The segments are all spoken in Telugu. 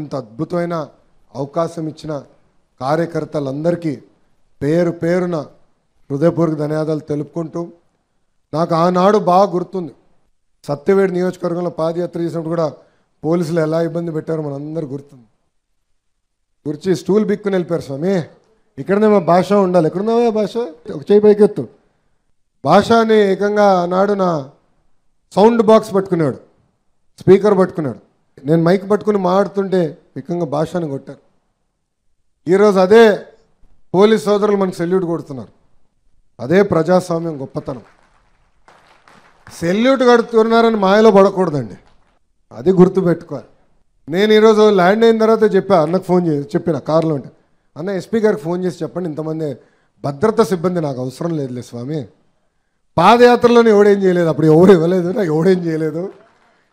ఇంత అద్భుతమైన అవకాశం ఇచ్చిన కార్యకర్తలందరికీ పేరు పేరున హృదయపూర్వక ధన్యవాదాలు తెలుపుకుంటూ, నాకు ఆనాడు బాగా గుర్తుంది, సత్యవేడి నియోజకవర్గంలో పాదయాత్ర చేసినప్పుడు కూడా పోలీసులు ఎలా ఇబ్బంది పెట్టారో మనందరూ గుర్తుంది. గురించి స్టూల్ బిక్కుని వెళ్ళిపోయారు. స్వామి ఇక్కడనే మా భాష ఉండాలి, ఎక్కడున్నావా భాష, ఒక చేయి పైకెత్తు. భాషని ఏకంగా ఆనాడు నా సౌండ్ బాక్స్ పట్టుకున్నాడు, స్పీకర్ పట్టుకున్నాడు, నేను మైక్ పట్టుకుని మాట్లాడుతుంటే ఏకంగా భాషని కొట్టారు. ఈరోజు అదే పోలీస్ సోదరులు మనకు సెల్యూట్ కొడుతున్నారు. అదే ప్రజాస్వామ్యం గొప్పతనం. సెల్యూట్ కడుతున్నారని మాయలో పడకూడదండి, అది గుర్తుపెట్టుకోవాలి. నేను ఈరోజు ల్యాండ్ అయిన తర్వాత అన్నకు ఫోన్ చేసి చెప్పిన కారులో ఉంటే, అన్న ఎస్పీ గారికి ఫోన్ చేసి చెప్పండి, ఇంతమంది భద్రతా సిబ్బంది నాకు అవసరం లేదులే స్వామి, పాదయాత్రలోనే ఎవడేం చేయలేదు, అప్పుడు ఎవరు ఇవ్వలేదు, నాకు ఎవడేం చేయలేదు,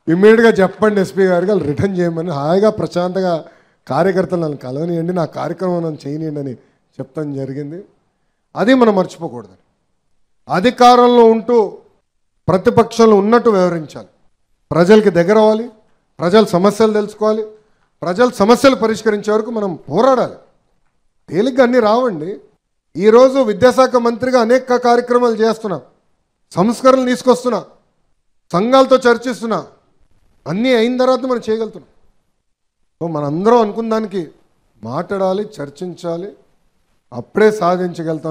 ఇమ్మీడియట్గా చెప్పండి ఎస్పీ గారికి, వాళ్ళు రిటర్న్ చేయమని హాయిగా ప్రశాంతంగా కార్యకర్తలు నన్ను కలవనియండి, నా కార్యక్రమం నన్ను చేయనియండి అని చెప్తాం జరిగింది. అది మనం మర్చిపోకూడదు. అధికారంలో ఉంటూ ప్రతిపక్షంలో ఉన్నట్టు వ్యవహరించాలి, ప్రజలకి దగ్గర అవ్వాలి, ప్రజల సమస్యలు తెలుసుకోవాలి, ప్రజల సమస్యలు పరిష్కరించే వరకు మనం పోరాడాలి. తేలిగ్గా అన్నీ రావండి. ఈరోజు విద్యాశాఖ మంత్రిగా అనేక కార్యక్రమాలు చేస్తున్నా, సంస్కరణలు తీసుకొస్తున్నా, సంఘాలతో చర్చిస్తున్నా, అన్నీ అయిన తర్వాత మనం చేయగలుగుతున్నాం. సో మనందరం అనుకున్న దానికి మాట్లాడాలి, చర్చించాలి, అప్పుడే సాధించగలుగుతాం.